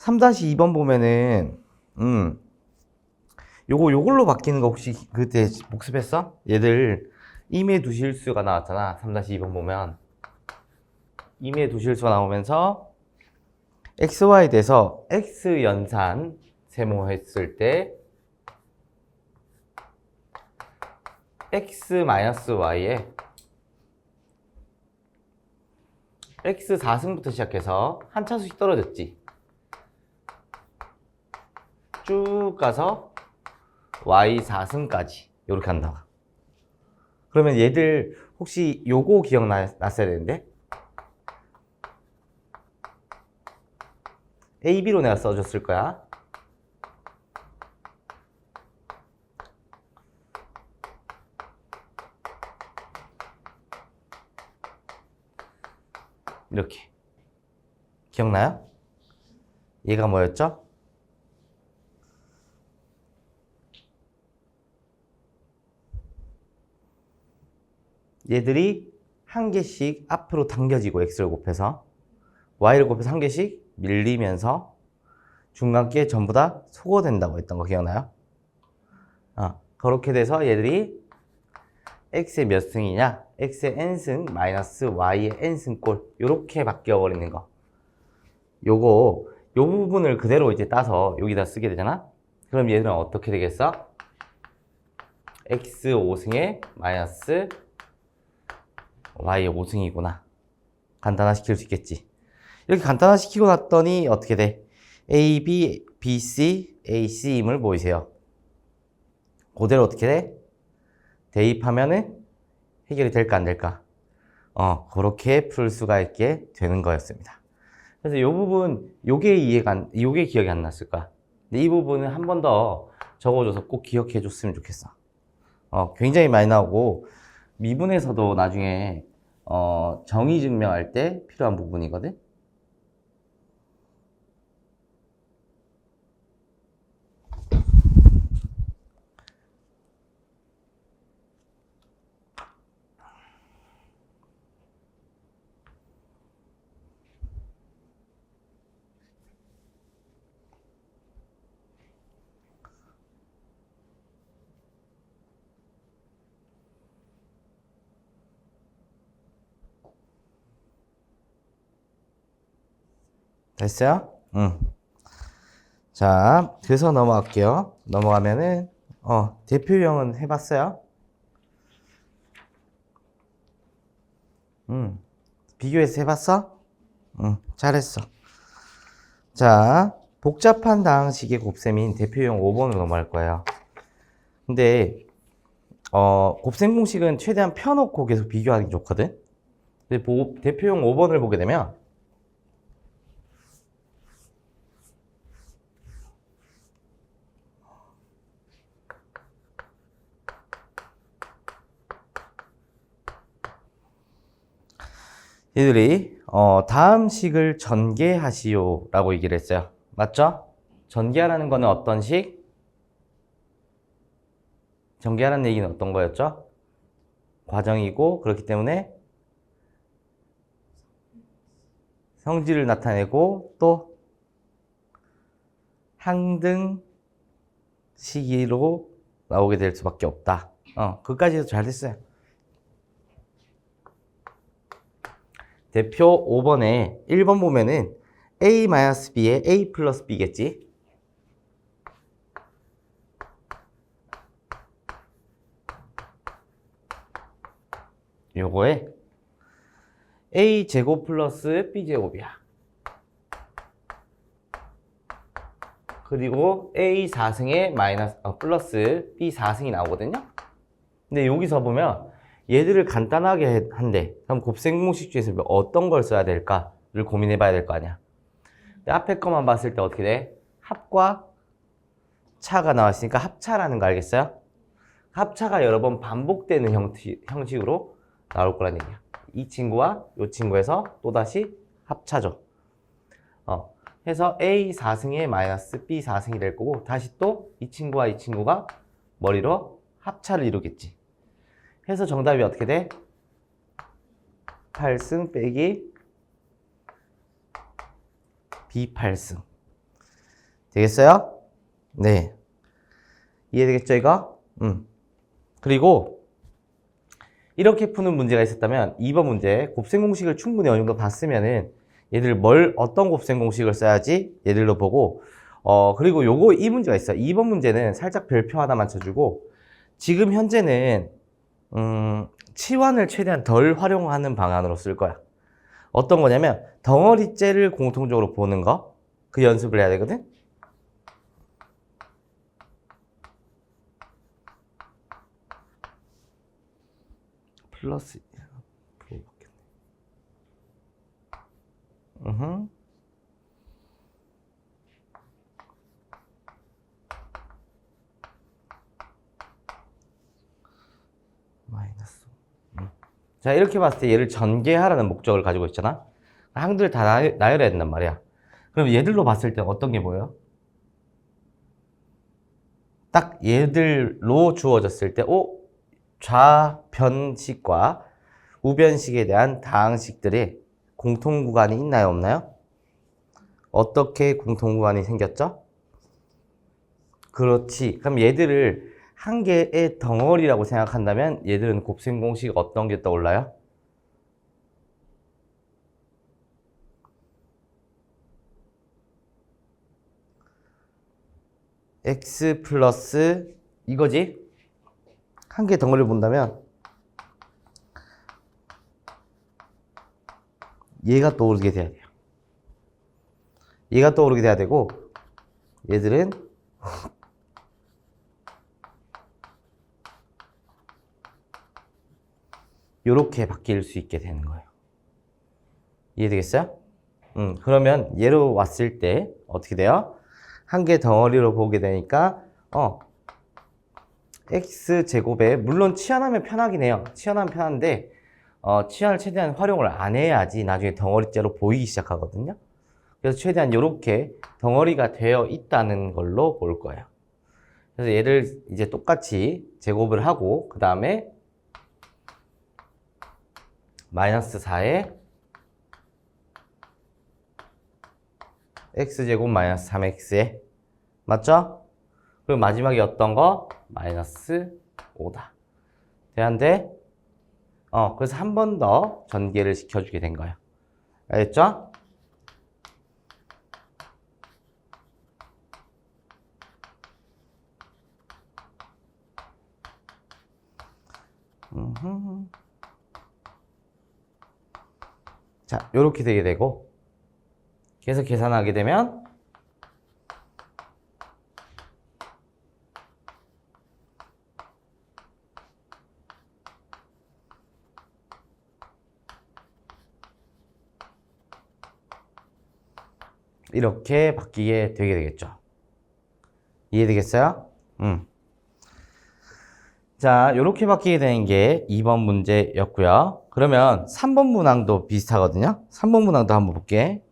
3-2번 보면은 요걸로 바뀌는 거 혹시 그때 복습했어? 얘들 임의 두실수가 나왔잖아. 3-2번 보면 임의 두실수가 나오면서 xy 돼서 x 연산 세모했을 때 x-y에 x 4승부터 시작해서 한 차수씩 떨어졌지. 쭉 가서 y 4승까지 이렇게 한다. 그러면 얘들 혹시 요거 기억났어야 되는데 A, B로 내가 써줬을 거야. 이렇게 기억나요? 얘가 뭐였죠? 얘들이 한 개씩 앞으로 당겨지고 x를 곱해서 y를 곱해서 한 개씩 밀리면서 중간께 전부 다 소거된다고 했던 거 기억나요? 그렇게 돼서 얘들이 x의 몇 승이냐? x의 n승 마이너스 y의 n승꼴 요렇게 바뀌어버리는 거. 요 부분을 그대로 이제 따서 여기다 쓰게 되잖아? 그럼 얘들은 어떻게 되겠어? x 5승에 마이너스 y의 5승이구나. 간단화시킬 수 있겠지. 이렇게 간단화시키고 났더니 어떻게 돼? A, B, B, C, A, C임을 보이세요. 그대로 어떻게 돼? 대입하면은 해결이 될까 안 될까? 그렇게 풀 수가 있게 되는 거였습니다. 그래서 이 부분, 요게 기억이 안 났을까? 근데 이 부분은 한 번 더 적어줘서 꼭 기억해 줬으면 좋겠어. 굉장히 많이 나오고, 미분에서도 나중에, 정의 증명할 때 필요한 부분이거든? 됐어요? 응. 자, 그래서 넘어갈게요. 넘어가면은, 대표형은 해봤어요? 비교해서 해봤어? 잘했어. 자, 복잡한 다항식의 곱셈인 대표형 5번으로 넘어갈 거예요. 근데, 곱셈 공식은 최대한 펴놓고 계속 비교하기 좋거든? 근데 대표형 5번을 보게 되면, 얘들이 다음 식을 전개하시오 라고 얘기를 했어요. 맞죠? 전개하라는 거는 어떤 식? 전개하라는 얘기는 어떤 거였죠? 과정이고 그렇기 때문에 성질을 나타내고 또 항등 시기로 나오게 될 수밖에 없다. 그까지도 잘 됐어요. 대표 5번에 1번 보면은 A-B에 A 플러스 B겠지? 요거에 A제곱 플러스 B제곱이야. 그리고 A 4승에 플러스 B 4승이 나오거든요. 근데 여기서 보면 얘들을 간단하게 한대. 그럼 곱셈 공식 중에서 어떤 걸 써야 될까를 고민해 봐야 될 거 아니야. 근데 앞에 것만 봤을 때 어떻게 돼? 합과 차가 나왔으니까 합차라는 거 알겠어요? 합차가 여러 번 반복되는 형식으로 나올 거란 얘기야. 이 친구와 이 친구에서 또다시 합차죠. 해서 A 4승에 마이너스 B 4승이 될 거고 다시 또 이 친구와 이 친구가 머리로 합차를 이루겠지. 해서 정답이 어떻게 돼? 8승 빼기 B 8승. 되겠어요? 네. 이해되겠죠, 이거? 그리고 이렇게 푸는 문제가 있었다면 2번 문제 곱셈 공식을 충분히 어느 정도 봤으면은 얘들 어떤 곱셈 공식을 써야지 얘들로 보고 그리고 이 문제가 있어요. 2번 문제는 살짝 별표 하나만 쳐주고 지금 현재는 치환을 최대한 덜 활용하는 방안으로 쓸 거야. 어떤 거냐면 덩어리째를 공통적으로 보는 거 그 연습을 해야 되거든. 플러스 마이너스. 자, 이렇게 봤을 때 얘를 전개하라는 목적을 가지고 있잖아. 항들 다 나열해야 된단 말이야. 그럼 얘들로 봤을 때 어떤 게 보여? 딱 얘들로 주어졌을 때, 좌변식과 우변식에 대한 다항식들이 공통구간이 있나요, 없나요? 어떻게 공통구간이 생겼죠? 그렇지. 그럼 얘들을 한 개의 덩어리라고 생각한다면 얘들은 곱셈 공식 어떤 게 떠올라요? x 플러스 이거지? 한 개 덩어리를 본다면 얘가 떠오르게 돼야 돼요. 얘가 떠오르게 돼야 되고 얘들은 요렇게 바뀔 수 있게 되는 거예요. 이해되겠어요? 그러면 얘로 왔을 때 어떻게 돼요? 한 개 덩어리로 보게 되니까 x제곱에 물론 치환하면 편하긴 해요. 치환하면 편한데 치환을 최대한 활용을 안 해야지 나중에 덩어리째로 보이기 시작하거든요. 그래서 최대한 이렇게 덩어리가 되어 있다는 걸로 볼 거예요. 그래서 얘를 이제 똑같이 제곱을 하고 그 다음에 마이너스 4에 x제곱 마이너스 3x에 맞죠? 그리고 마지막에 어떤 거? 마이너스 5다. 돼안돼? 그래서 한 번 더 전개를 시켜주게 된 거예요. 알겠죠? 자, 요렇게 되게 되고 계속 계산하게 되면 이렇게 바뀌게 되게 되겠죠. 이해되겠어요? 자, 이렇게 바뀌게 되는 게 2번 문제였고요. 그러면 3번 문항도 비슷하거든요. 3번 문항도 한번 볼게.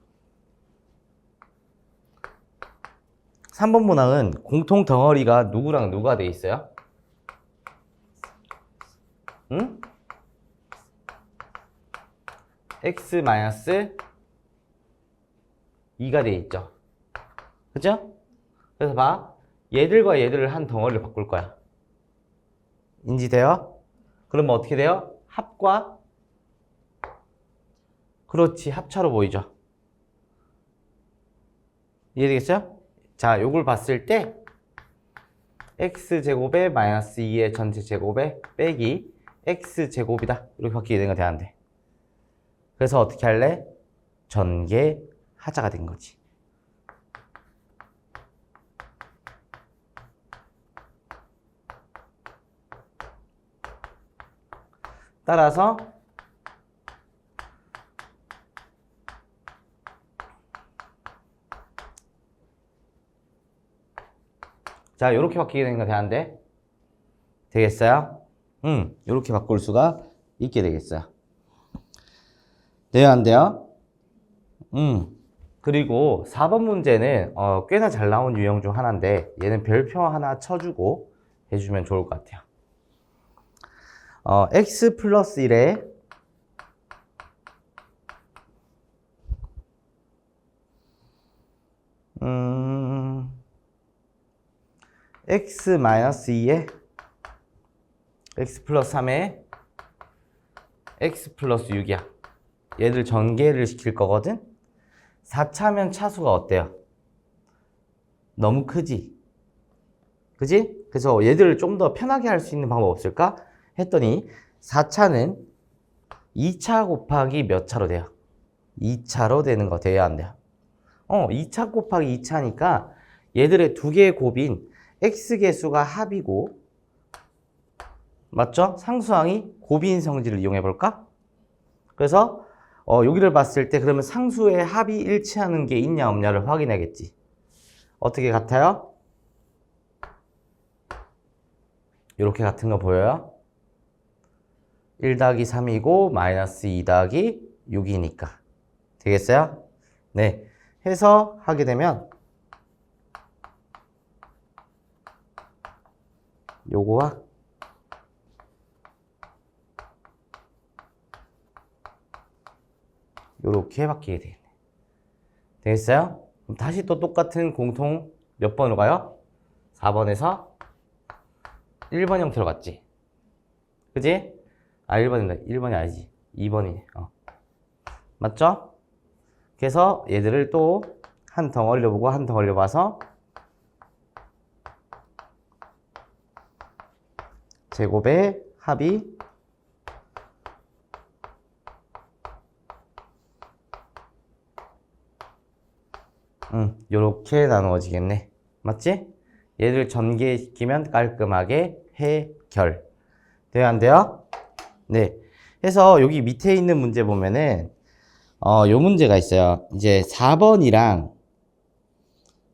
3번 문항은 공통 덩어리가 누구랑 누가 돼 있어요? 응? x-2가 돼 있죠. 그죠? 그래서 봐. 얘들과 얘들을 한 덩어리를 바꿀 거야. 인지돼요? 그러면 어떻게 돼요? 합과 그렇지, 합차로 보이죠. 이해되겠어요? 자, 요걸 봤을 때 x제곱에 마이너스 2의 전체 제곱에 빼기 x제곱이다. 이렇게 바뀌게 되는 거 되는데. 그래서 어떻게 할래? 전개하자가 된 거지. 따라서 자, 이렇게 바뀌게 되는 거 되는데 되겠어요? 이렇게 바꿀 수가 있게 되겠어요. 돼요, 안 돼요? 그리고 4번 문제는 꽤나 잘 나온 유형 중 하나인데 얘는 별표 하나 쳐주고 해주면 좋을 것 같아요. x 플러스 1에 x 마이너스 2에 x 플러스 3에 x 플러스 6이야. 얘들 전개를 시킬 거거든. 4차면 차수가 어때요? 너무 크지? 그지? 그래서 얘들을 좀 더 편하게 할 수 있는 방법 없을까? 했더니 4차는 2차 곱하기 몇 차로 돼요? 2차로 되는 거 돼야 안 돼요? 2차 곱하기 2차니까 얘들의 두 개의 곱인 x개수가 합이고, 맞죠? 상수항이 곱인 성질을 이용해 볼까? 그래서 여기를 봤을 때 그러면 상수의 합이 일치하는 게 있냐 없냐를 확인하겠지. 어떻게 같아요? 이렇게 같은 거 보여요? 1 더하기 3이고 마이너스 2 더하기 6이니까 되겠어요? 네, 해서 하게 되면 요거와 요렇게 바뀌게 되겠네. 되겠어요? 그럼 다시 또 똑같은 공통 몇 번으로 가요? 4번에서 1번 형태로 갔지. 그지? 1번이 아니지. 2번이네. 맞죠? 그래서 얘들을 또 한 덩어리로 보고 한 덩어리로 봐서 제곱의 합이 요렇게 나누어지겠네. 맞지? 얘들 전개시키면 깔끔하게 해결. 돼요, 안 돼요? 네. 해서 여기 밑에 있는 문제 보면은 요 문제가 있어요. 이제 4번이랑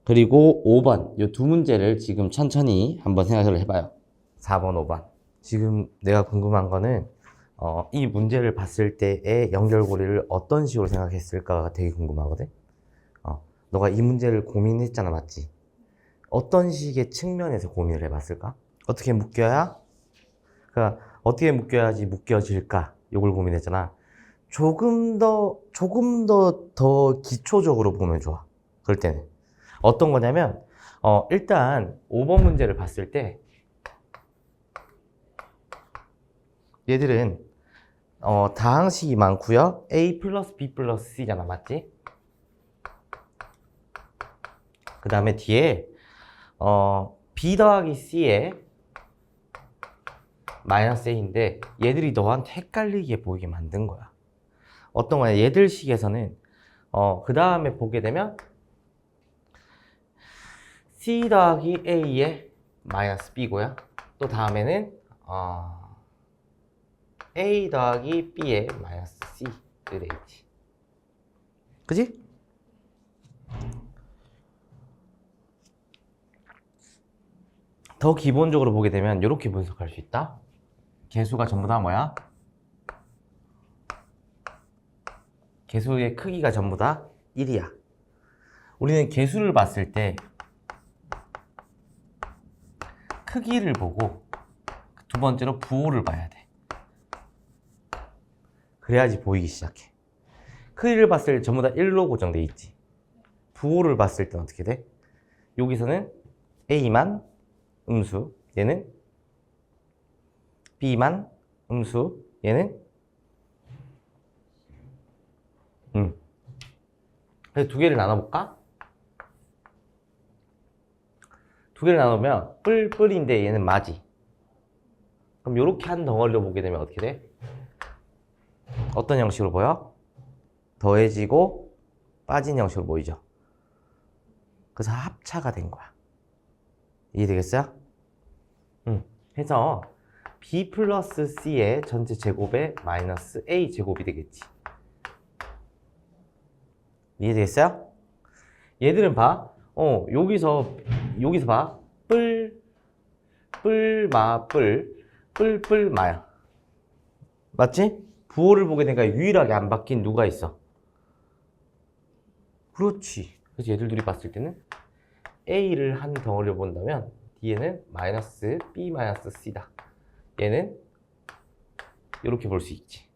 그리고 5번 요 두 문제를 지금 천천히 한번 생각을 해봐요. 4번, 5번. 지금 내가 궁금한 거는 이 문제를 봤을 때의 연결고리를 어떤 식으로 생각했을까가 되게 궁금하거든. 너가 이 문제를 고민했잖아, 맞지? 어떤 식의 측면에서 고민을 해봤을까? 어떻게 묶여야? 그러니까 어떻게 묶여야지 묶여질까? 요걸 고민했잖아. 조금 더 기초적으로 보면 좋아. 그럴 때는 어떤 거냐면 일단 5번 문제를 봤을 때 얘들은 다항식이 많고요. a 플러스 b 플러스 c잖아, 맞지? 그 다음에 뒤에 b 더하기 c에 마이너스 a인데 얘들이 너한테 헷갈리게 보이게 만든 거야. 어떤 거냐, 얘들 식에서는 그 다음에 보게 되면 c 더하기 a에 마이너스 b고요. 또 다음에는 a 더하기 b에 마이너스 c를 되겠지. 그지? 더 기본적으로 보게 되면 이렇게 분석할 수 있다. 개수가 전부 다 뭐야? 개수의 크기가 전부 다 1이야. 우리는 개수를 봤을 때 크기를 보고 두 번째로 부호를 봐야 돼. 그래야지 보이기 시작해. 크기를 봤을 때 전부 다 1로 고정돼 있지. 부호를 봤을 때 어떻게 돼? 여기서는 A만 음수, 얘는 B만 음수, 얘는 그래서 두 개를 나눠볼까? 두 개를 나누면 뿔뿔인데 얘는 마지. 그럼 이렇게 한 덩어리로 보게 되면 어떻게 돼? 어떤 형식으로 보여? 더해지고 빠진 형식으로 보이죠. 그래서 합차가 된 거야. 이해되겠어요? 해서 b 플러스 c의 전체 제곱에 마이너스 a 제곱이 되겠지. 이해되겠어요? 얘들은 봐. 여기서 봐. 뿔마야. 맞지? 부호를 보게 되니까 유일하게 안 바뀐 누가 있어? 그렇지. 그래서 얘들 둘이 봤을 때는 a를 한 덩어리로 본다면 뒤에는 마이너스 b 마이너스 c다. 얘는 이렇게 볼 수 있지.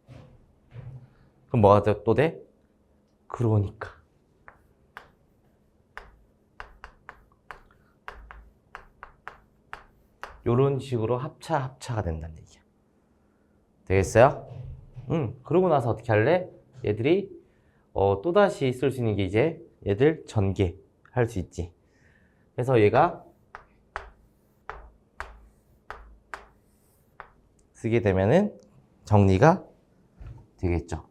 그럼 뭐가 또 돼? 그러니까 요런 식으로 합차가 된다는 얘기야. 되겠어요? 그러고 나서 어떻게 할래? 얘들이 또다시 쓸 수 있는 게 이제 얘들 전개할 수 있지. 그래서 얘가 쓰게 되면은 정리가 되겠죠.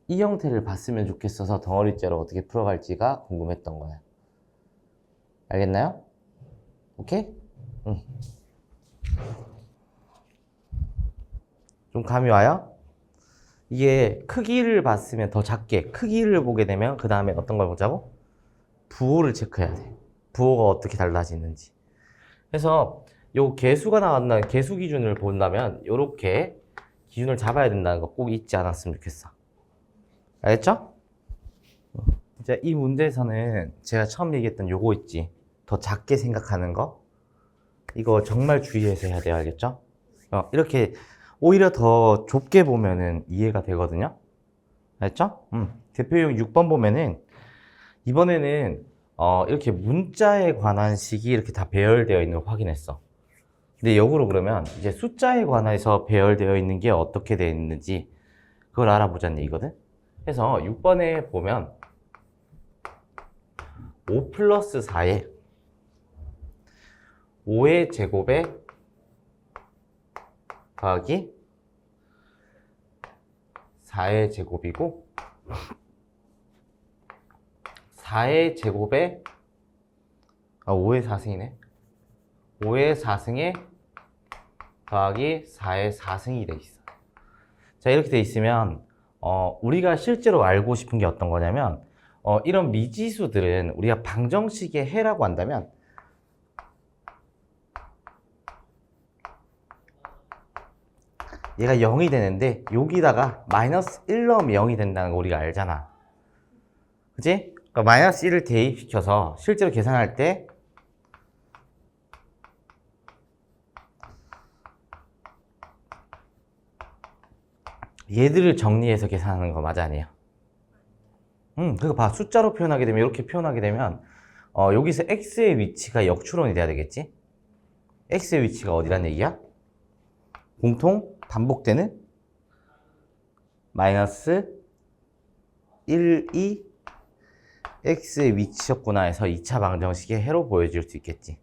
이 형태를 봤으면 좋겠어서 덩어리째로 어떻게 풀어갈지가 궁금했던 거야. 알겠나요? 오케이? 좀 감이 와요? 이게 크기를 봤으면 더 작게 크기를 보게 되면 그 다음에 어떤 걸 보자고? 부호를 체크해야 돼. 부호가 어떻게 달라지는지. 그래서 요 개수가 나왔나 개수 기준을 본다면 요렇게 기준을 잡아야 된다는 거 꼭 잊지 않았으면 좋겠어. 알겠죠? 이제 이 문제에서는 제가 처음 얘기했던 요거 있지. 더 작게 생각하는 거. 이거 정말 주의해서 해야 돼요. 알겠죠? 이렇게 오히려 더 좁게 보면은 이해가 되거든요. 알겠죠? 대표용 6번 보면은 이번에는 이렇게 문자에 관한 식이 이렇게 다 배열되어 있는 걸 확인했어. 근데 역으로 그러면 이제 숫자에 관해서 배열되어 있는 게 어떻게 되어 있는지 그걸 알아보자는 얘기거든. 그래서 6번에 보면 5 플러스 4에 5의 제곱에 더하기 4의 제곱이고 4의 제곱에 5의 4승이네. 5의 4승에 더하기 4의 4승이 돼 있어. 자, 이렇게 돼 있으면 우리가 실제로 알고 싶은 게 어떤 거냐면 이런 미지수들은 우리가 방정식의 해라고 한다면 얘가 0이 되는데 여기다가 마이너스 1 넣으면 0이 된다는 거 우리가 알잖아. 그치? 그러니까 마이너스 1을 대입시켜서 실제로 계산할 때 얘들을 정리해서 계산하는 거 맞아 아니에요? 그거 봐. 숫자로 표현하게 되면 이렇게 표현하게 되면 여기서 x의 위치가 역추론이 돼야 되겠지? x의 위치가 어디란 얘기야? 공통 반복되는 마이너스 1, 2 x의 위치였구나 해서 2차 방정식의 해로 보여줄 수 있겠지.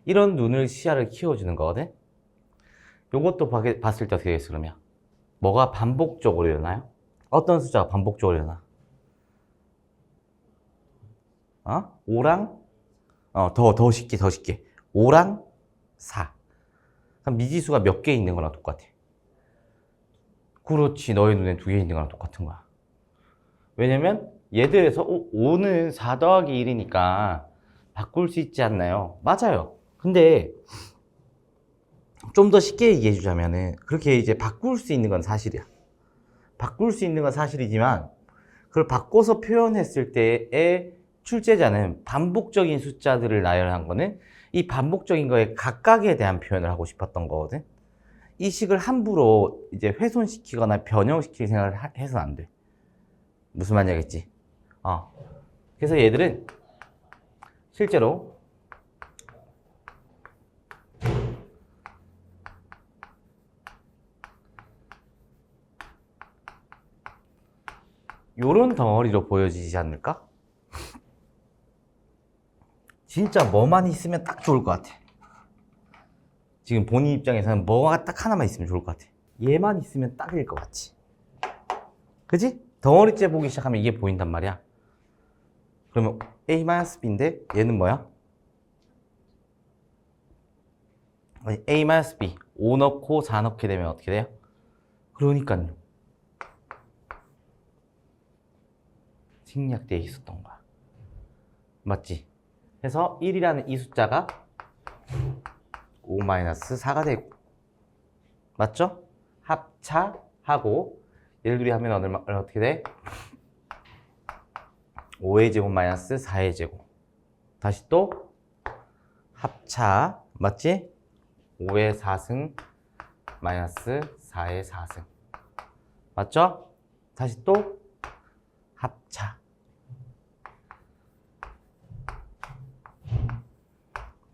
이런 눈을 시야를 키워주는 거거든. 요것도 봤을 때 어떻게 되겠어 그러면? 뭐가 반복적으로 일어나요? 어떤 숫자가 반복적으로 일어나? 5랑 더 쉽게 5랑 4. 그럼 미지수가 몇 개 있는 거랑 똑같아. 그렇지. 너의 눈에 2개 있는 거랑 똑같은 거야. 왜냐면 얘들에서 5는 4 더하기 1이니까 바꿀 수 있지 않나요? 맞아요. 근데 좀 더 쉽게 얘기해 주자면은 그렇게 이제 바꿀 수 있는 건 사실이야. 바꿀 수 있는 건 사실이지만 그걸 바꿔서 표현했을 때의 출제자는 반복적인 숫자들을 나열한 거는 이 반복적인 거에 각각에 대한 표현을 하고 싶었던 거거든. 이 식을 함부로 이제 훼손시키거나 변형시킬 생각을 해서는 안 돼. 무슨 말인지 알겠지? 그래서 얘들은 실제로 요런 덩어리로 보여지지 않을까? 진짜 뭐만 있으면 딱 좋을 것 같아. 지금 본인 입장에서는 뭐가 딱 하나만 있으면 좋을 것 같아. 얘만 있으면 딱일 것 같지. 그치? 덩어리째 보기 시작하면 이게 보인단 말이야. 그러면 A-B인데 얘는 뭐야? A-B 5 넣고 4 넣게 되면 어떻게 돼요? 그러니까요. 생략되어 있었던 거야. 맞지? 그래서 1이라는 이 숫자가 5-4가 되고 맞죠? 합차하고 얘를 둘이 하면 어떻게 돼? 5의 제곱 마이너스 4의 제곱. 다시 또 합차 맞지? 5의 4승 마이너스 4의 4승 맞죠? 다시 또 합차.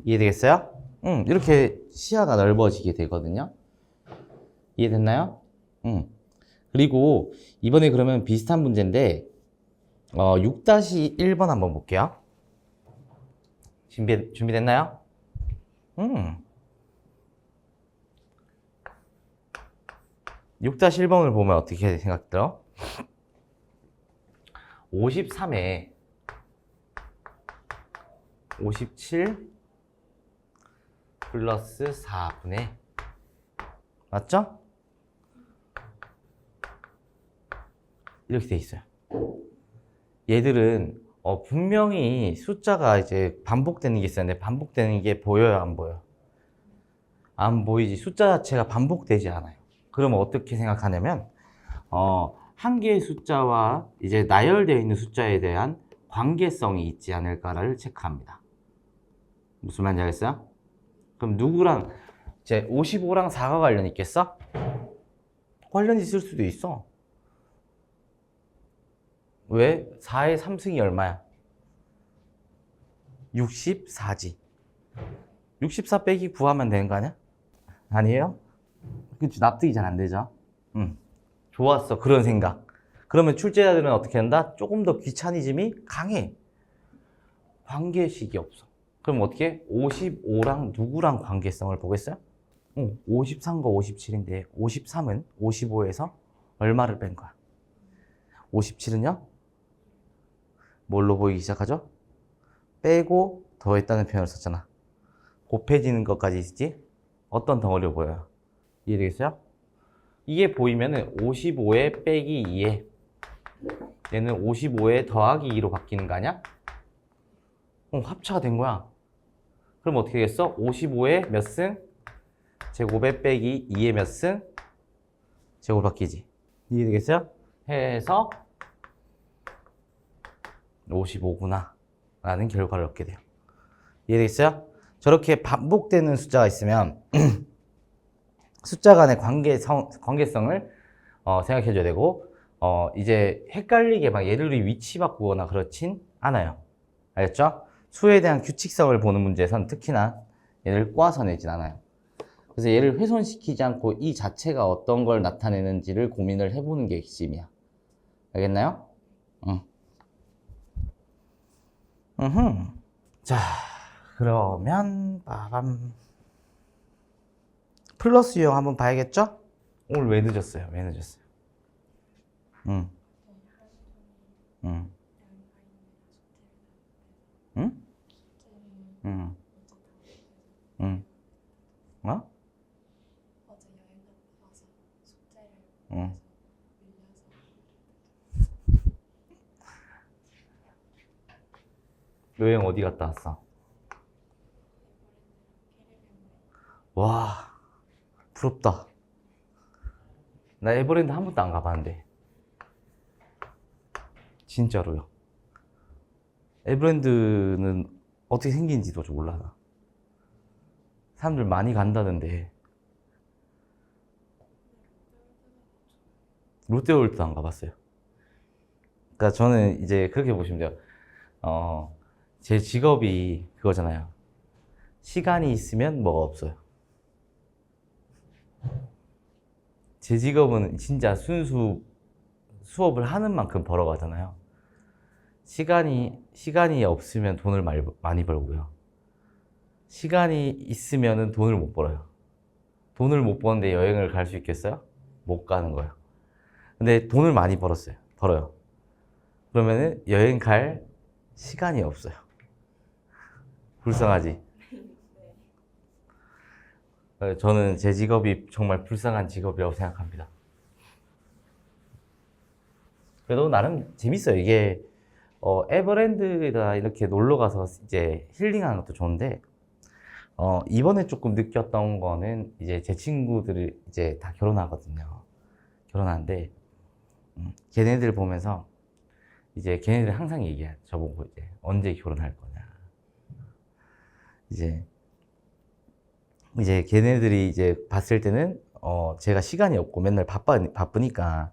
이해되겠어요? 이렇게 시야가 넓어지게 되거든요. 이해됐나요? 그리고 이번에 그러면 비슷한 문제인데 6-1번 한번 볼게요. 준비됐나요? 6-1번을 보면 어떻게 생각들어? 53에 57 플러스 4분의 맞죠? 이렇게 돼 있어요. 얘들은 분명히 숫자가 이제 반복되는 게 있었는데 반복되는 게 보여요, 안 보여요? 안 보이지. 숫자 자체가 반복되지 않아요. 그러면 어떻게 생각하냐면 한 개의 숫자와 이제 나열되어 있는 숫자에 대한 관계성이 있지 않을까를 체크합니다. 무슨 말인지 알겠어요? 그럼 누구랑 이제 55랑 4가 관련 있겠어? 관련 있을 수도 있어. 왜? 4의 3승이 얼마야? 64지. 64 빼기 9 하면 되는 거 아니야? 아니에요? 그치, 납득이 잘 안 되죠? 좋았어, 그런 생각. 그러면 출제자들은 어떻게 한다? 조금 더 귀차니즘이 강해. 관계식이 없어. 그럼 어떻게? 55랑 누구랑 관계성을 보겠어요? 53과 57인데 53은 55에서 얼마를 뺀 거야? 57은요? 뭘로 보이기 시작하죠? 빼고 더했다는 표현을 썼잖아. 곱해지는 것까지 있지? 어떤 덩어리로 보여요? 이해되겠어요? 이게 보이면은 55에 빼기 2에 얘는 55에 더하기 2로 바뀌는 거 아니야? 합차가 된 거야. 그럼 어떻게 되겠어? 55에 몇 승? 제곱에 빼기 2에 몇 승? 제곱 바뀌지. 이해되겠어요? 해서 55구나 라는 결과를 얻게 돼요. 이해되겠어요? 저렇게 반복되는 숫자가 있으면 숫자 간의 관계성을 생각해 줘야 되고 이제 헷갈리게 막 얘들이 위치 바꾸거나 그렇진 않아요. 알겠죠? 수에 대한 규칙성을 보는 문제에선 특히나 얘를 꼬아서 내진 않아요. 그래서 얘를 훼손시키지 않고 이 자체가 어떤 걸 나타내는지를 고민을 해보는 게 핵심이야. 알겠나요? 응. 자, 그러면 빠밤. 플러스 유형 한번 봐야겠죠? 오늘 왜 늦었어요? 왜 늦었어요? 응. 응. 응? 응. 응. 어? 어제 여행 갔다 와서 숙제를 응. 밀려서 여행 어디 갔다 왔어? 와, 부럽다. 나 에버랜드 한 번도 안 가봤는데. 진짜로요. 에버랜드는 어떻게 생긴지도 좀 몰라. 나. 사람들 많이 간다던데. 롯데월드도 안 가봤어요. 그러니까 저는 이제 그렇게 보시면 돼요. 제 직업이 그거잖아요. 시간이 있으면 뭐가 없어요. 제 직업은 진짜 순수 수업을 하는 만큼 벌어가잖아요. 시간이 없으면 돈을 많이 벌고요. 시간이 있으면 돈을 못 벌어요. 돈을 못 버는데 여행을 갈 수 있겠어요? 못 가는 거예요. 근데 돈을 많이 벌어요. 그러면은 여행 갈 시간이 없어요. 불쌍하지? 저는 제 직업이 정말 불쌍한 직업이라고 생각합니다. 그래도 나름 재밌어요. 이게 에버랜드에다 이렇게 놀러 가서 이제 힐링하는 것도 좋은데 이번에 조금 느꼈던 거는 이제 제 친구들이 이제 다 결혼하거든요. 결혼하는데 걔네들 보면서 이제 걔네들 항상 얘기해. 저보고 이제 언제 결혼할 거냐. 이제 걔네들이 이제 봤을 때는 제가 시간이 없고 맨날 바쁘니까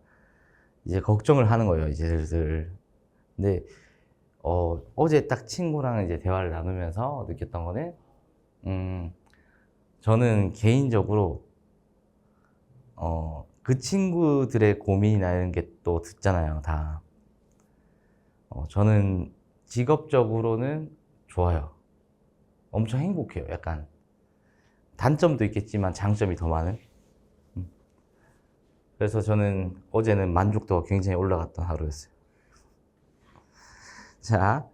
이제 걱정을 하는 거예요. 이제 슬슬. 근데 어제 딱 친구랑 이제 대화를 나누면서 느꼈던 거는 저는 개인적으로 그 친구들의 고민이나 이런 게 또 듣잖아요, 다. 저는 직업적으로는 좋아요. 엄청 행복해요, 약간. 단점도 있겠지만 장점이 더 많은. 그래서 저는 어제는 만족도가 굉장히 올라갔던 하루였어요. 자,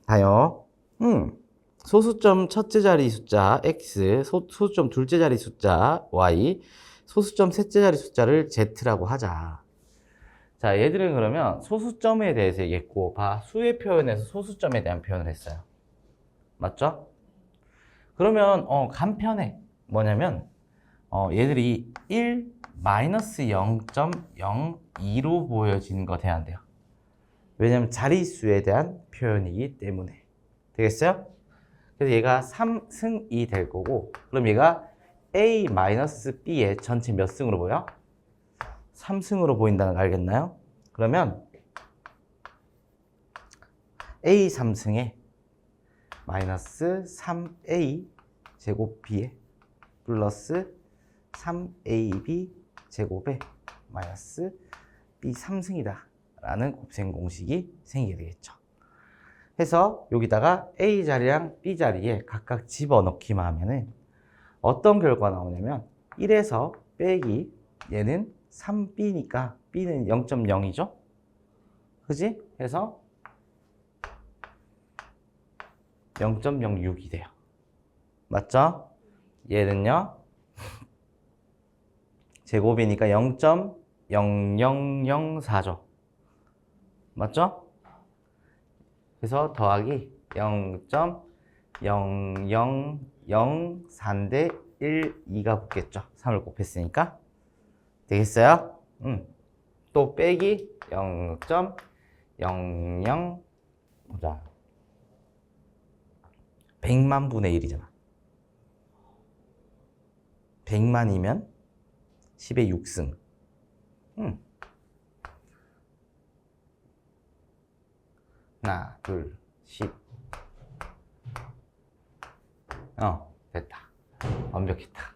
봐요. 소수점 첫째 자리 숫자 x, 소수점 둘째 자리 숫자 y, 소수점 셋째 자리 숫자를 z라고 하자. 자, 얘들은 그러면 소수점에 대해서 얘기했고, 수의 표현에서 소수점에 대한 표현을 했어요. 맞죠? 그러면 간편해. 뭐냐면 얘들이 1, 마이너스 0.02로 보여지는 거 돼야 돼요. 왜냐면 자릿수에 대한 표현이기 때문에. 되겠어요? 그래서 얘가 3승이 될 거고, 그럼 얘가 A-B의 전체 몇 승으로 보여? 3승으로 보인다는 거 알겠나요? 그러면 A 3승에 마이너스 3A 제곱 B에 플러스 3AB 제곱에 마이너스 B 3승이다 라는 곱셈 공식이 생기게 되겠죠. 해서 여기다가 A 자리랑 B 자리에 각각 집어넣기만 하면은 어떤 결과가 나오냐면 1에서 빼기 얘는 3B니까 B는 0.0이죠? 그지? 해서 0.06이 돼요. 맞죠? 얘는요 제곱이니까 0.0004죠. 맞죠? 그래서 더하기 0.0004인데 1, 2가 붙겠죠. 3을 곱했으니까. 되겠어요? 또 빼기 0.00 보자. 100만 분의 1이잖아. 100만이면 10의 6승. 하나, 둘, 10. 됐다. 완벽했다.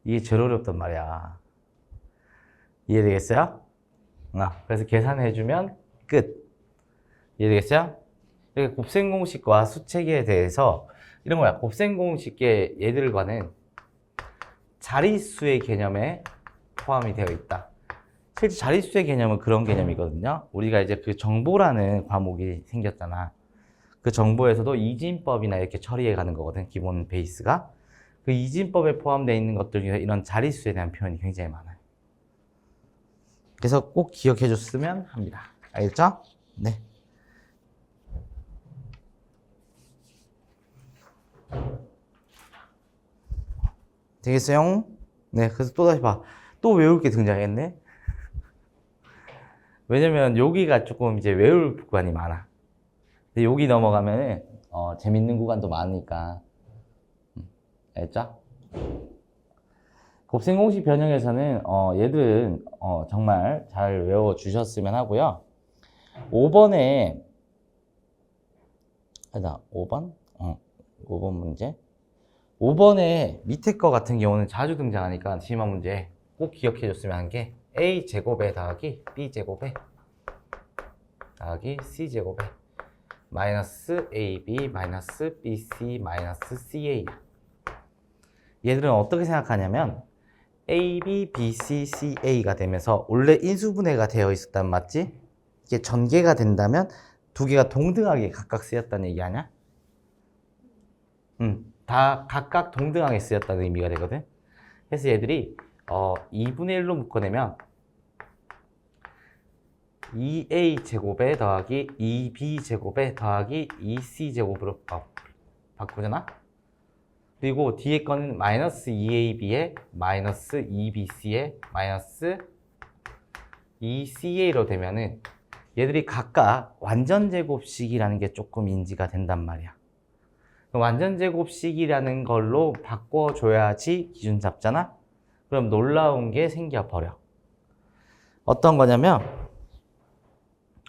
이게 제일 어렵단 말이야. 이해되겠어요? 그래서 계산해주면 끝. 이해되겠어요? 이렇게 곱셈 공식과 수체계에 대해서 이런 거야. 곱셈 공식계 얘들과는 자릿수의 개념에 포함이 되어 있다. 실제 자릿수의 개념은 그런 개념이거든요. 우리가 이제 그 정보라는 과목이 생겼잖아. 그 정보에서도 이진법이나 이렇게 처리해 가는 거거든. 기본 베이스가. 그 이진법에 포함되어 있는 것들 중에 이런 자릿수에 대한 표현이 굉장히 많아요. 그래서 꼭 기억해 줬으면 합니다. 알겠죠? 네. 되겠어요? 네, 그래서 또 다시 봐. 또 외울 게 등장했네? 왜냐면 여기가 조금 이제 외울 구간이 많아. 근데 여기 넘어가면은, 재밌는 구간도 많으니까. 알겠죠? 곱셈 공식 변형에서는, 얘들은, 정말 잘 외워주셨으면 하고요. 5번에, 5번? 5번 문제. 5번에 밑에 거 같은 경우는 자주 등장하니까 심화 문제 꼭 기억해 줬으면 하는 게 A제곱에 더하기 B제곱에 더하기 C제곱에 마이너스 AB 마이너스 BC 마이너스 CA. 얘들은 어떻게 생각하냐면 AB, BC, CA가 되면서 원래 인수분해가 되어 있었단 맞지? 이게 전개가 된다면 두 개가 동등하게 각각 쓰였다는 얘기 아니야? 다 각각 동등하게 쓰였다는 의미가 되거든. 그래서 얘들이 2분의 1로 묶어내면 2a 제곱에 더하기 2b 제곱에 더하기 2c 제곱으로 바꾸잖아. 그리고 뒤에 거는 마이너스 2ab에 마이너스 2bc에 마이너스 2ca로 되면은 얘들이 각각 완전제곱식이라는 게 조금 인지가 된단 말이야. 완전제곱식이라는 걸로 바꿔줘야지 기준 잡잖아? 그럼 놀라운 게 생겨버려. 어떤 거냐면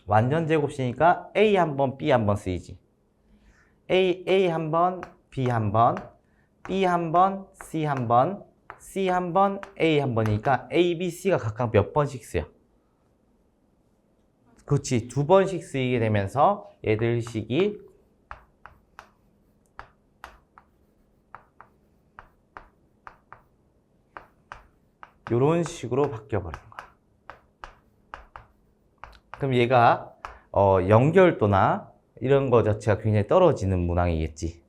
완전제곱식이니까 A 한 번, B 한 번 쓰이지. A 한 번, B 한 번, B 한 번, C 한 번, C 한 번, A 한 번이니까 A, B, C가 각각 몇 번씩 쓰여? 그렇지. 두 번씩 쓰이게 되면서 얘들 식이 이런 식으로 바뀌어버리는 거야. 그럼 얘가 연결도나 이런 거 자체가 굉장히 떨어지는 문항이겠지.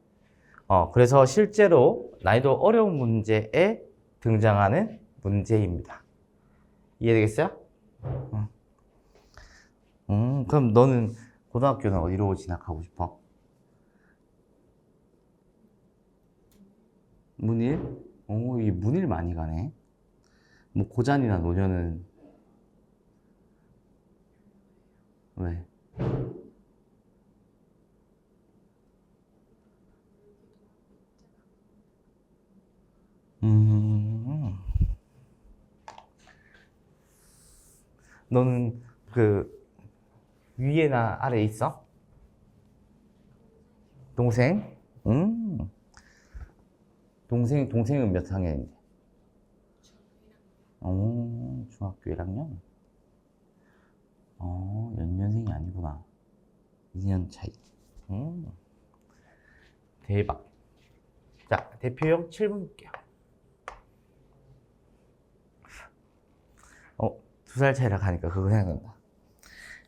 그래서 실제로 난이도 어려운 문제에 등장하는 문제입니다. 이해되겠어요? 그럼 너는 고등학교는 어디로 진학하고 싶어? 문일? 이 문일 많이 가네. 뭐 고잔이나 노년은 왜? 너는 그 위에나 아래에 있어? 동생? 동생은 몇 학년인데? 중학교 1학년? 연년생이 아니구나. 2년 차이. 대박. 자, 대표형 7번 볼게요. 2살 차이라 하니까 그거 생각난다.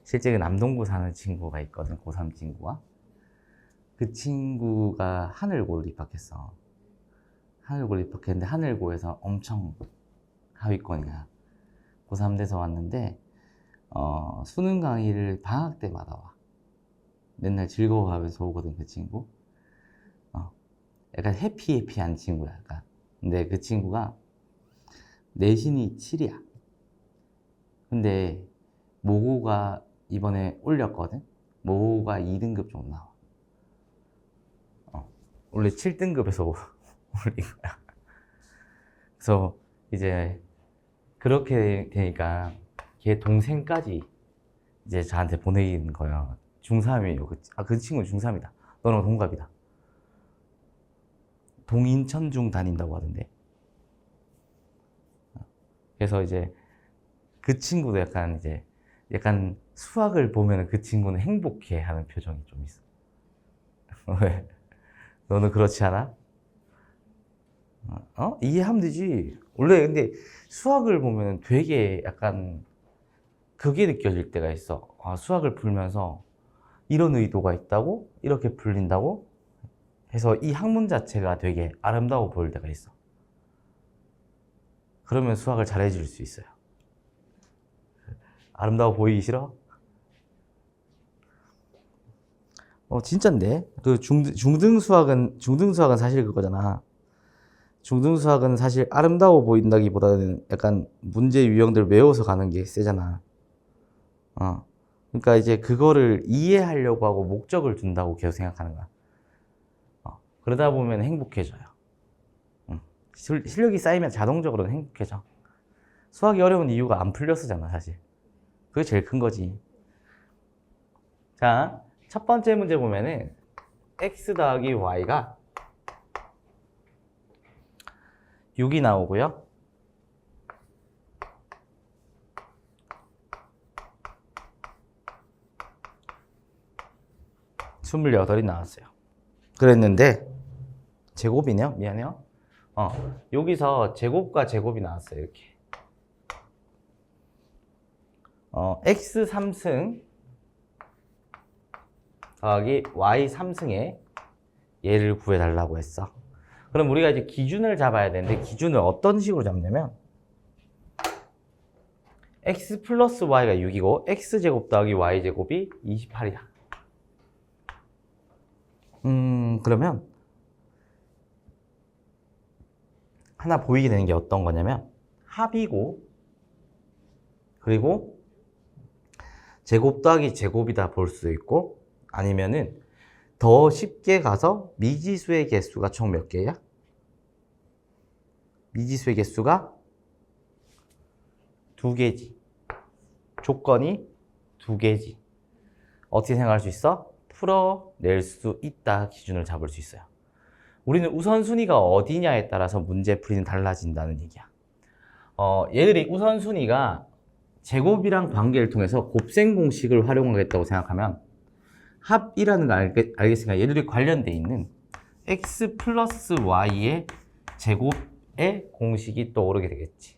실제 그 남동구 사는 친구가 있거든, 고3 친구가. 그 친구가 하늘고를 입학했어. 하늘고를 입학했는데 하늘고에서 엄청 하위권이야. 고3 돼서 왔는데 수능 강의를 방학 때마다 와. 맨날 즐거워하면서 오거든, 그 친구. 약간 해피한 친구야, 약간. 근데 그 친구가 내신이 7이야. 근데 모고가 이번에 올렸거든? 모고가 2등급 정도 나와. 원래 7등급에서 올린 거야. 그래서 이제 그렇게 되니까 걔 동생까지 이제 저한테 보내는 거야. 중3이에요. 그 친구는 중3이다. 너랑 동갑이다. 동인천중 다닌다고 하던데. 그래서 이제 그 친구도 약간 수학을 보면 그 친구는 행복해 하는 표정이 좀 있어. 왜? 너는 그렇지 않아? 이해하면 되지. 원래 근데 수학을 보면 되게 약간 그게 느껴질 때가 있어. 수학을 풀면서 이런 의도가 있다고? 이렇게 풀린다고? 해서 이 학문 자체가 되게 아름다워 보일 때가 있어. 그러면 수학을 잘해줄 수 있어요. 아름다워 보이기 싫어? 진짠데? 그 중등 수학은 사실 그거잖아. 중등 수학은 사실 아름다워 보인다기보다는 약간 문제 유형들 외워서 가는 게 세잖아. 그러니까 이제 그거를 이해하려고 하고 목적을 둔다고 계속 생각하는 거야. 그러다 보면 행복해져요. 실력이 쌓이면 자동적으로 행복해져. 수학이 어려운 이유가 안 풀렸었잖아, 사실. 그게 제일 큰 거지. 자, 첫 번째 문제 보면은 x 더하기 y가 6이 나오고요. 28이 나왔어요. 그랬는데 제곱이네요. 미안해요. 여기서 제곱과 제곱이 나왔어요. 이렇게. x 3승 더하기 y 3승에 얘를 구해달라고 했어. 그럼 우리가 이제 기준을 잡아야 되는데 기준을 어떤 식으로 잡냐면 x 플러스 y가 6이고 x제곱 더하기 y제곱이 28이야. 그러면 하나 보이게 되는 게 어떤 거냐면 합이고 그리고 제곱 더하기 제곱이다 볼 수 있고 아니면은 더 쉽게 가서 미지수의 개수가 총 몇 개야? 미지수의 개수가 2개지. 조건이 2개지. 어떻게 생각할 수 있어? 풀어낼 수 있다 기준을 잡을 수 있어요. 우리는 우선순위가 어디냐에 따라서 문제풀이는 달라진다는 얘기야. 얘들이 우선순위가 제곱이랑 관계를 통해서 곱셈 공식을 활용하겠다고 생각하면 합이라는 거 알겠으니까 얘들이 관련돼 있는 x 플러스 y의 제곱의 공식이 떠오르게 되겠지.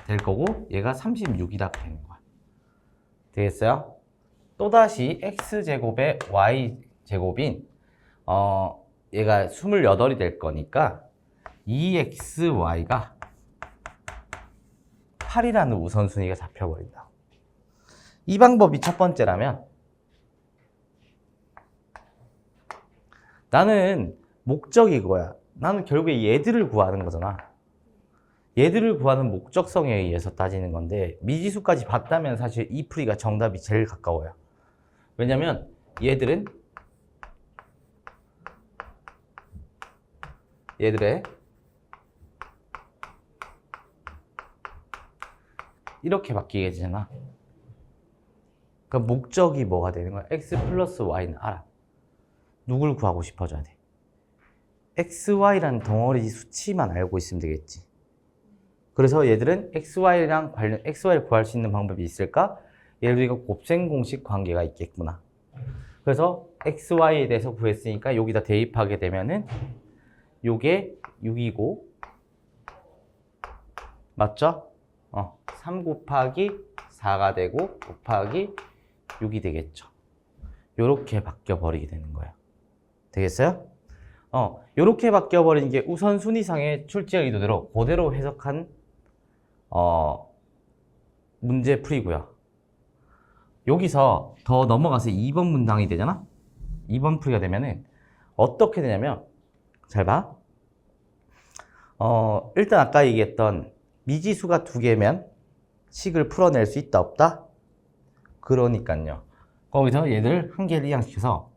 될 거고 얘가 36이다 되는 거야. 되겠어요? 또다시 x제곱의 y제곱인 얘가 28이 될 거니까 2xy가 8이라는 우선순위가 잡혀버린다. 이 방법이 첫 번째라면 나는 목적이 이거야. 나는 결국에 얘들을 구하는 거잖아. 얘들을 구하는 목적성에 의해서 따지는 건데 미지수까지 봤다면 사실 이 풀이가 정답이 제일 가까워요. 왜냐면 얘들의 이렇게 바뀌게 되잖아. 그러니까 목적이 뭐가 되는 거야? x 플러스 y는 알아. 누굴 구하고 싶어져야 돼? xy라는 덩어리 수치만 알고 있으면 되겠지. 그래서 얘들은 xy랑 관련 xy를 구할 수 있는 방법이 있을까? 얘들도 이거 곱셈 공식 관계가 있겠구나. 그래서 xy에 대해서 구했으니까 여기다 대입하게 되면은 요게 6이고 맞죠? 3 곱하기 4가 되고 곱하기 6이 되겠죠. 요렇게 바뀌어 버리게 되는 거예요. 되겠어요? 요렇게 바뀌어 버리는 게 우선순위상의 출제 의도대로 그대로 해석한 문제 풀이고요. 여기서 더 넘어가서 2번 문항이 되잖아? 2번 풀이가 되면은 어떻게 되냐면 잘 봐. 일단 아까 얘기했던 미지수가 2개면 식을 풀어낼 수 있다 없다? 그러니까요. 거기서 얘들 한 개를 이항시켜서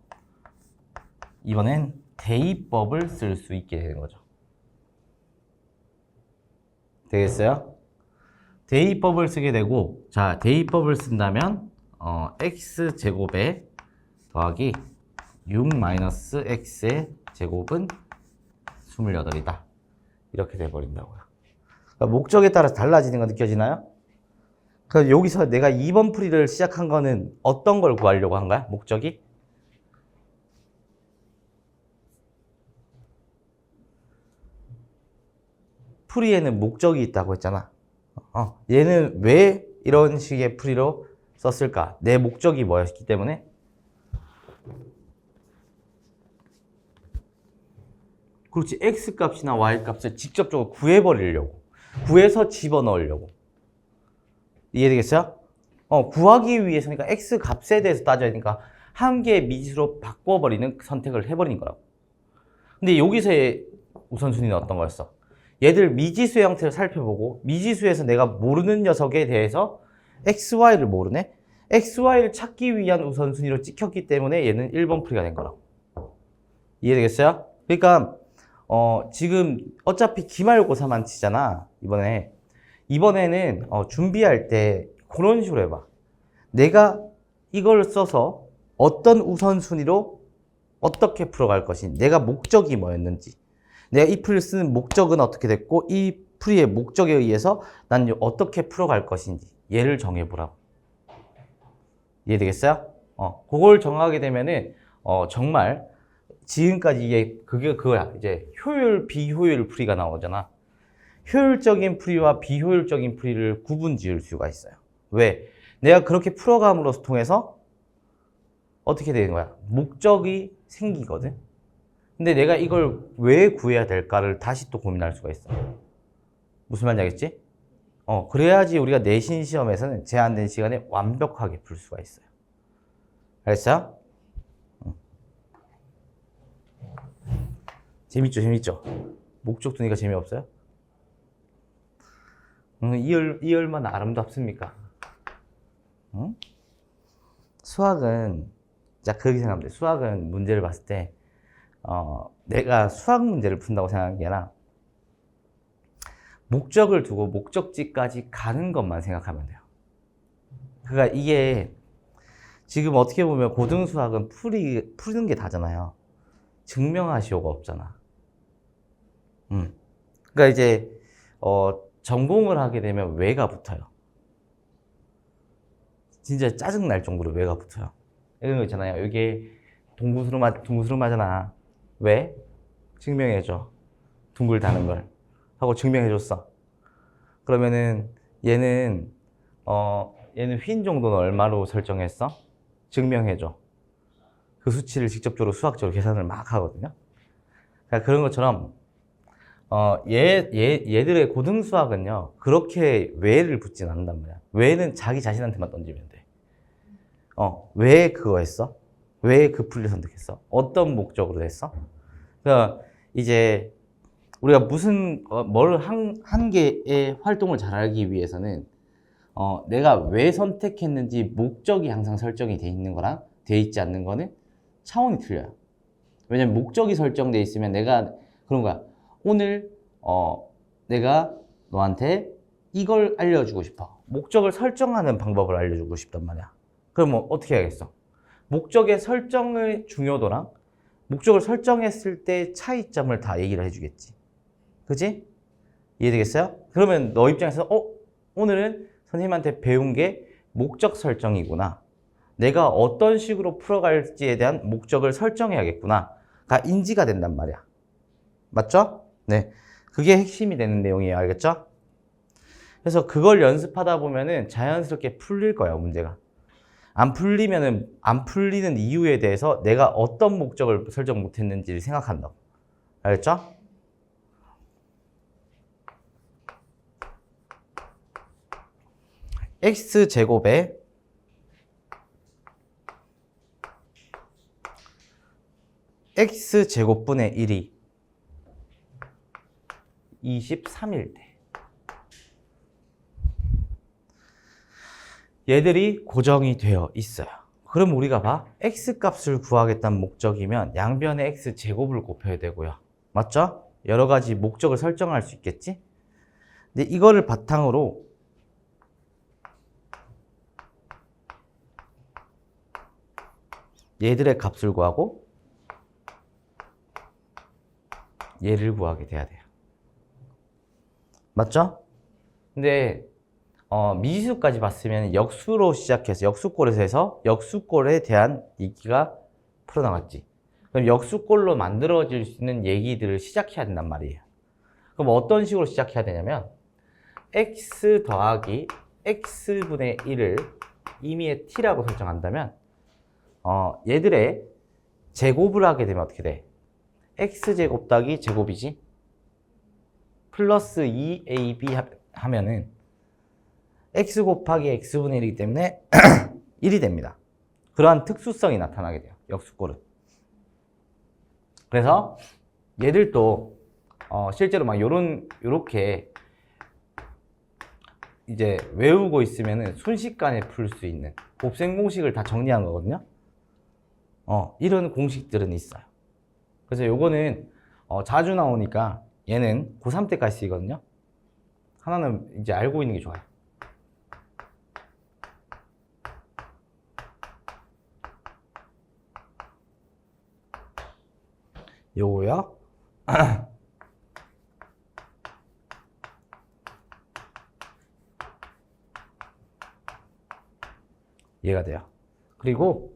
이번엔 대입법을 쓸 수 있게 되는 거죠. 되겠어요? 대입법을 쓰게 되고, 자, 대입법을 쓴다면 x제곱에 더하기 6-x의 제곱은 28이다. 이렇게 돼버린다고요. 그러니까 목적에 따라서 달라지는 거 느껴지나요? 그래서 여기서 내가 2번 풀이를 시작한 거는 어떤 걸 구하려고 한 거야? 목적이? 풀이에는 목적이 있다고 했잖아. 얘는 왜 이런 식의 풀이로 썼을까? 내 목적이 뭐였기 때문에? 그렇지. x값이나 y값을 직접적으로 구해버리려고. 구해서 집어넣으려고. 이해되겠어요? 구하기 위해서니까 x값에 대해서 따져야 되니까 한 개의 미지수로 바꿔버리는 선택을 해버린 거라고. 근데 여기서의 우선순위는 어떤 거였어? 얘들 미지수의 형태를 살펴보고 미지수에서 내가 모르는 녀석에 대해서 xy를 모르네? xy를 찾기 위한 우선순위로 찍혔기 때문에 얘는 1번 풀이가 된 거라고. 이해되겠어요? 그러니까 지금 어차피 기말고사만 치잖아. 이번에는 준비할 때 그런 식으로 해봐. 내가 이걸 써서 어떤 우선순위로 어떻게 풀어갈 것인지, 내가 목적이 뭐였는지, 내가 이 풀을 쓰는 목적은 어떻게 됐고 이 풀이의 목적에 의해서 난 어떻게 풀어갈 것인지 얘를 정해보라고. 이해되겠어요? 그걸 정하게 되면은 정말 지금까지 그거야. 이제 효율, 비효율 풀이가 나오잖아. 효율적인 풀이와 비효율적인 풀이를 구분 지을 수가 있어요. 왜? 내가 그렇게 풀어감으로써 통해서 어떻게 되는 거야? 목적이 생기거든. 근데 내가 이걸 왜 구해야 될까를 다시 또 고민할 수가 있어. 무슨 말인지 알겠지? 그래야지 우리가 내신 시험에서는 제한된 시간에 완벽하게 풀 수가 있어요. 알겠어요? 재밌죠, 재밌죠? 목적 두니까 재미없어요? 이 얼마나 아름답습니까? 응? 수학은, 자, 그렇게 생각하면 돼. 수학은 문제를 봤을 때, 내가 수학 문제를 푼다고 생각하는 게 아니라, 목적을 두고 목적지까지 가는 것만 생각하면 돼요. 그러니까 이게 지금 어떻게 보면 고등수학은 푸는 게 다잖아요. 증명하시오가 없잖아. 그러니까 이제 전공을 하게 되면 왜가 붙어요. 진짜 짜증 날 정도로 왜가 붙어요. 이런 거 있잖아요. 이게 둥구스름하잖아. 왜? 증명해줘. 둥글다는 걸 하고 증명해줬어. 그러면은 얘는 휜 정도는 얼마로 설정했어? 증명해줘. 그 수치를 직접적으로 수학적으로 계산을 막 하거든요. 그러니까 그런 것처럼 얘들의 고등수학은요 그렇게 왜를 붙진 않는단 말이야. 왜는 자기 자신한테만 던지면 돼. 왜 그거 했어? 왜 그 풀이를 선택했어? 어떤 목적으로 했어? 그러니까 이제 우리가 뭘 한 개의 활동을 잘 알기 위해서는 내가 왜 선택했는지 목적이 항상 설정이 돼 있는 거랑 돼 있지 않는 거는 차원이 틀려요. 왜냐면 목적이 설정돼 있으면 내가 그런 거야. 오늘 내가 너한테 이걸 알려주고 싶어. 목적을 설정하는 방법을 알려주고 싶단 말이야. 그럼 뭐 어떻게 해야겠어? 목적의 설정의 중요도랑 목적을 설정했을 때 차이점을 다 얘기를 해주겠지. 그지? 이해되겠어요? 그러면 너 입장에서 오늘은 선생님한테 배운 게 목적 설정이구나. 내가 어떤 식으로 풀어갈지에 대한 목적을 설정해야겠구나가 인지가 된단 말이야. 맞죠? 네. 그게 핵심이 되는 내용이에요. 알겠죠? 그래서 그걸 연습하다 보면은 자연스럽게 풀릴 거예요, 문제가. 안 풀리는 이유에 대해서 내가 어떤 목적을 설정 못 했는지를 생각한다고. 알겠죠? x제곱에 x제곱분의 1이 23일 때 얘들이 고정이 되어 있어요. 그럼 우리가 봐. x값을 구하겠다는 목적이면 양변에 x제곱을 곱해야 되고요. 맞죠? 여러 가지 목적을 설정할 수 있겠지? 근데 이거를 바탕으로 얘들의 값을 구하고 얘를 구하게 돼야 돼요. 맞죠? 근데 미지수까지 봤으면 역수로 시작해서 역수꼴에서 해서 역수꼴에 대한 얘기가 풀어나갔지. 그럼 역수꼴로 만들어질 수 있는 얘기들을 시작해야 된단 말이에요. 그럼 어떤 식으로 시작해야 되냐면 x 더하기 x분의 1을 임의의 t라고 설정한다면 얘들의 제곱을 하게 되면 어떻게 돼? x제곱 더하기 제곱이지? 플러스 2ab 하면은 x 곱하기 x분의 1이기 때문에 1이 됩니다. 그러한 특수성이 나타나게 돼요. 역수꼴은. 그래서 얘들도 실제로 막 요렇게 이제 외우고 있으면은 순식간에 풀 수 있는 곱셈 공식을 다 정리한 거거든요. 이런 공식들은 있어요. 그래서 요거는 자주 나오니까 얘는 고3 때까지 쓰이거든요. 하나는 이제 알고 있는 게 좋아요. 요거요. 얘가 돼요. 그리고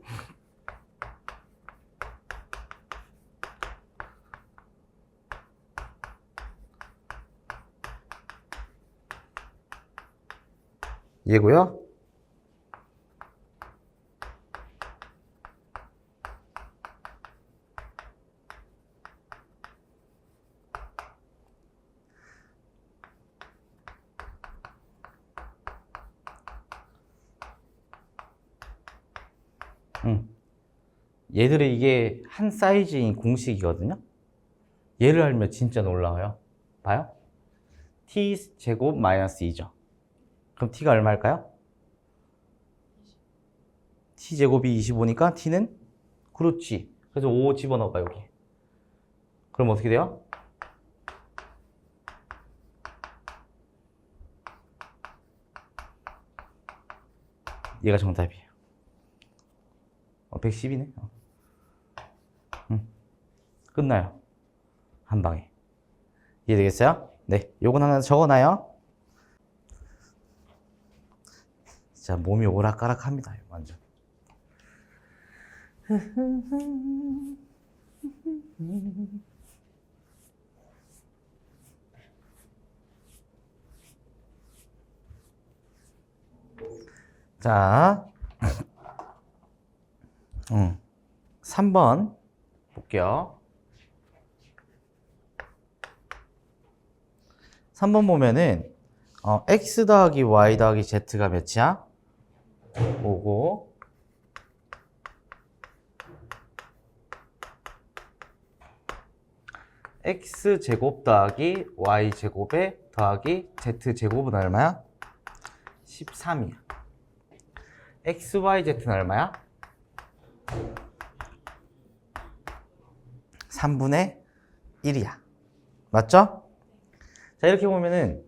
얘고요. 얘들이 이게 한 사이즈인 공식이거든요. 얘를 알면 진짜 놀라워요. 봐요. t제곱 마이너스 2죠. 그럼 t가 얼마일까요? t제곱이 25니까 t는? 그렇지. 그래서 5 집어넣어봐 여기. 그럼 어떻게 돼요? 얘가 정답이에요. 110이네. 끝나요. 한 방에. 이해되겠어요? 네, 요건 하나 적어놔요. 자, 몸이 오락가락합니다. 완전. 자, 3번 볼게요. 3번 보면은 x 더하기 y 더하기 z가 몇이야? 5고 x제곱 더하기 y제곱에 더하기 z제곱은 얼마야? 13이야. xyz는 얼마야? 3분의 1이야. 맞죠? 자, 이렇게 보면은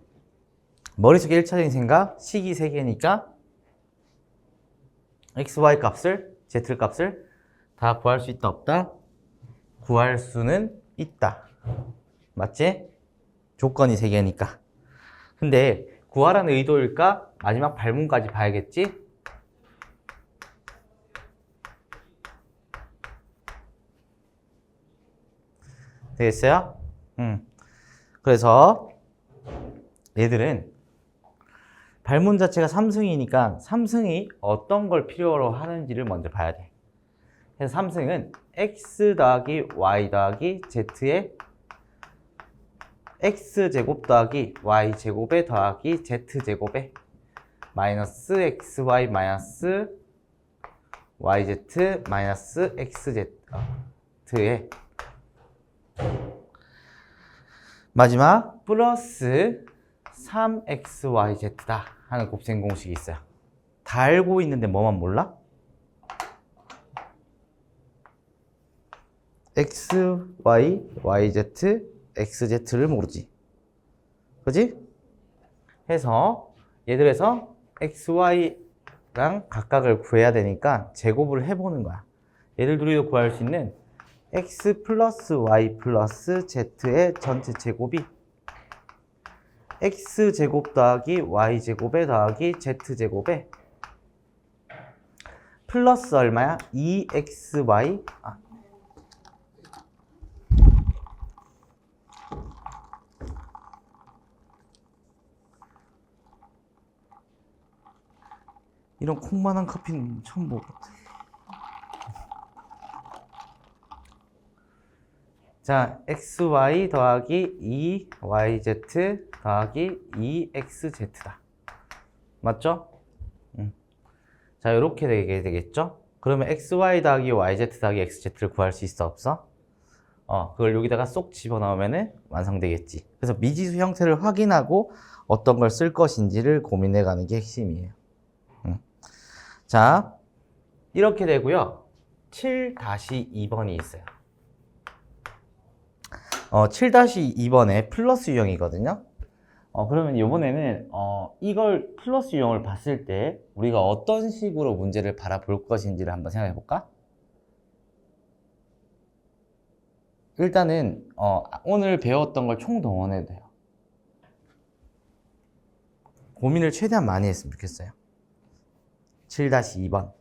머릿속에 1차적인 생각, 식이 3개니까 x, y 값을, z 값을 다 구할 수 있다, 없다? 구할 수는 있다. 맞지? 조건이 3개니까. 근데 구하라는 의도일까? 마지막 발문까지 봐야겠지? 되겠어요? 그래서 얘들은 발문 자체가 3승이니까 3승이 어떤 걸 필요로 하는지를 먼저 봐야 돼. 그래서 3승은 x 더하기 y 더하기 z에 x제곱 더하기 y제곱에 더하기 z제곱에 마이너스 xy 마이너스 yz 마이너스 xz에 마지막 플러스 3xyz다 하는 곱셈 공식이 있어요. 다 알고 있는데 뭐만 몰라? x, y, yz, xz를 모르지. 그지? 해서 얘들에서 x, y랑 각각을 구해야 되니까 제곱을 해보는 거야. 얘들 둘이도 구할 수 있는 x 플러스 y 플러스 z의 전체 제곱이 x제곱 더하기 y제곱에 더하기 z제곱에 플러스 얼마야? 2xy 이런 콩만한 커피는 처음 먹었다. 자, xy 더하기 2yz 더하기 2xz다. 맞죠? 자, 이렇게 되게 되겠죠? 그러면 xy 더하기 yz 더하기 xz를 구할 수 있어, 없어? 그걸 여기다가 쏙 집어넣으면 완성되겠지. 그래서 미지수 형태를 확인하고 어떤 걸 쓸 것인지를 고민해 가는 게 핵심이에요. 자, 이렇게 되고요. 7-2번이 있어요. 7-2번에 플러스 유형이거든요. 그러면 이번에는 이걸 플러스 유형을 봤을 때 우리가 어떤 식으로 문제를 바라볼 것인지를 한번 생각해 볼까? 일단은 오늘 배웠던 걸 총동원해도 돼요. 고민을 최대한 많이 했으면 좋겠어요. 7-2번